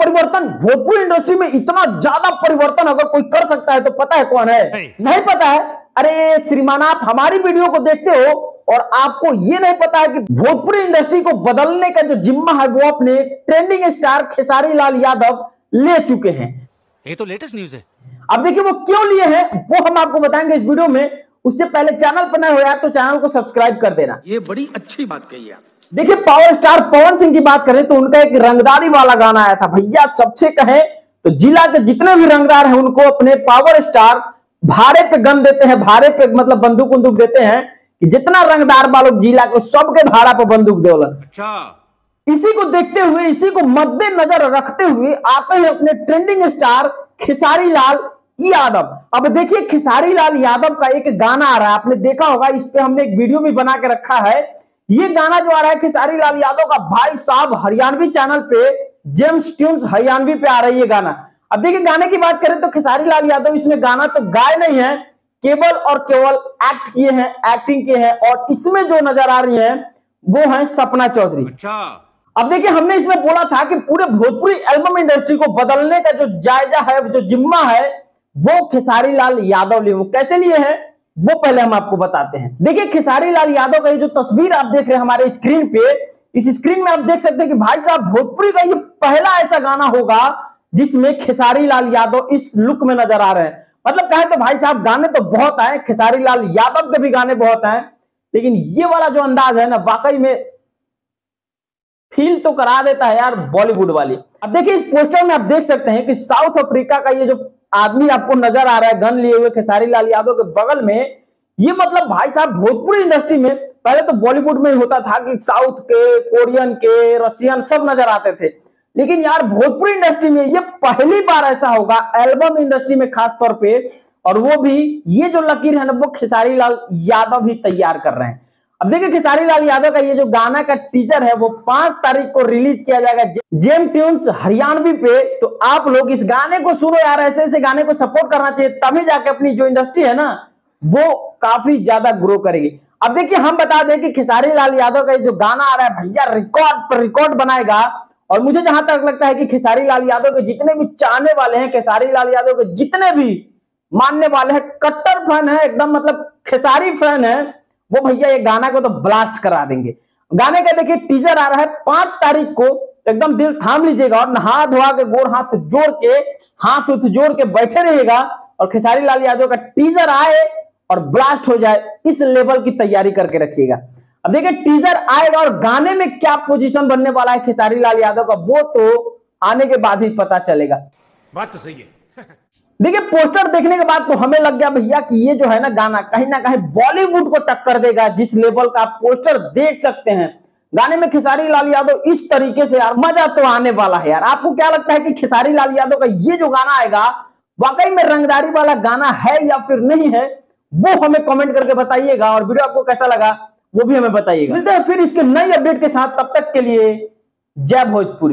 परिवर्तन भोजपुरी इंडस्ट्री में, इतना ज्यादा परिवर्तन अगर कोई कर सकता है तो पता है कौन है? नहीं पता है? अरे श्रीमान, आप हमारी वीडियो को देखते हो और आपको ये नहीं पता है कि भोजपुरी इंडस्ट्री को बदलने का जो जिम्मा है वो अपने ट्रेंडिंग स्टार खेसारी लाल यादव ले चुके हैं। ये तो लेटेस्ट न्यूज है। अब देखिए वो क्यों लिए हैं वो हम आपको बताएंगे इस वीडियो में। उससे पहले चैनल पर नए हो यार तो चैनल को सब्सक्राइब कर देना। ये बड़ी अच्छी बात कही है। देखिए पावर स्टार पवन सिंह की बात करें तो उनका एक रंगदारी वाला गाना आया था। भैया सबसे कहे तो जिला के जितने भी रंगदार हैं उनको अपने पावर स्टार भाड़े पे गन देते हैं, भाड़े पे मतलब बंदूक बंदूक देते हैं कि जितना रंगदार वालों जिला को सबके भाड़ा पर बंदूक दे। अच्छा, इसी को देखते हुए, इसी को मद्देनजर रखते हुए आते हैं अपने ट्रेंडिंग स्टार खेसारी लाल यादव। अब देखिए खेसारी लाल यादव का एक गाना आ रहा है, आपने देखा होगा, इस पे हमने एक वीडियो भी बना के रखा है। ये गाना जो आ रहा है खेसारी लाल यादव का, भाई साहब हरियाणवी चैनल पे जेम्स ट्यून्स हरियाणवी पे आ रही है गाना। अब देखिए गाने की बात करें तो खेसारी लाल यादव इसमें गाना तो गाए नहीं है, केवल और केवल एक्ट किए हैं, एक्टिंग किए हैं। और इसमें जो नजर आ रही है वो है सपना चौधरी। अच्छा, अब देखिए हमने इसमें बोला था कि पूरे भोजपुरी एल्बम इंडस्ट्री को बदलने का जो जायजा है, जो जिम्मा है, वो खेसारी लाल यादव लिए। वो कैसे लिए हैं वो पहले हम आपको बताते हैं। देखिए खेसारी लाल यादव का ये जो तस्वीर आप देख रहे हैं हमारे स्क्रीन पे, इस स्क्रीन में आप देख सकते हैं कि भाई साहब भोजपुरी का ये पहला ऐसा गाना होगा जिसमें खेसारी लाल यादव इस लुक में नजर आ रहे हैं। मतलब कहे तो भाई साहब गाने तो बहुत आए, खेसारी लाल यादव के भी गाने बहुत आए, लेकिन ये वाला जो अंदाज है ना वाकई में फील तो करा देता है यार बॉलीवुड वाली। अब देखिए इस पोस्टर में आप देख सकते हैं कि साउथ अफ्रीका का ये जो आदमी आपको नजर आ रहा है गन लिए हुए खेसारी लाल यादव के बगल में, ये मतलब भाई साहब भोजपुरी इंडस्ट्री में पहले तो बॉलीवुड में होता था कि साउथ के, कोरियन के, रशियन सब नजर आते थे, लेकिन यार भोजपुरी इंडस्ट्री में ये पहली बार ऐसा होगा एल्बम इंडस्ट्री में खास तौर पे, और वो भी ये जो लकीर है ना वो खेसारी लाल यादव ही तैयार कर रहे हैं। अब देखिए खेसारी लाल यादव का ये जो गाना का टीजर है वो 5 तारीख को रिलीज किया जाएगा जेम ट्यून्स हरियाणवी पे। तो आप लोग इस गाने को सुनो यार, ऐसे ऐसे गाने को सपोर्ट करना चाहिए, तभी जाके अपनी जो इंडस्ट्री है ना वो काफी ज्यादा ग्रो करेगी। अब देखिए हम बता दें कि खेसारी लाल यादव का ये जो गाना आ रहा है भैया रिकॉर्ड पर रिकॉर्ड बनाएगा। और मुझे जहां तक लगता है कि खेसारी लाल यादव के जितने भी चाहने वाले हैं, खेसारी लाल यादव के जितने भी मानने वाले हैं, कट्टर फैन है एकदम, मतलब खेसारी फैन है, वो भैया ये गाना को तो ब्लास्ट करा देंगे। गाने का देखिए टीजर आ रहा है 5 तारीख को, एकदम दिल थाम लीजिएगा और नहा धोआ के गोर हाथ जोड़ के, हाथ उठ जोड़ के बैठे रहिएगा और खेसारी लाल यादव का टीजर आए और ब्लास्ट हो जाए, इस लेवल की तैयारी करके रखिएगा। अब देखिए टीजर आएगा और गाने में क्या पोजीशन बनने वाला है खेसारी लाल यादव का वो तो आने के बाद ही पता चलेगा। बात तो सही है। देखिए पोस्टर देखने के बाद तो हमें लग गया भैया कि ये जो है ना गाना कहीं ना कहीं बॉलीवुड को टक्कर देगा। जिस लेवल का आप पोस्टर देख सकते हैं गाने में खेसारी लाल यादव इस तरीके से, यार मजा तो आने वाला है। यार आपको क्या लगता है कि खेसारी लाल यादव का ये जो गाना आएगा वाकई में रंगदारी वाला गाना है या फिर नहीं है, वो हमें कमेंट करके बताइएगा। और वीडियो आपको कैसा लगा वो भी हमें बताइएगा। मिलते हैं फिर इसके नई अपडेट के साथ, तब तक के लिए जय भोजपुरी।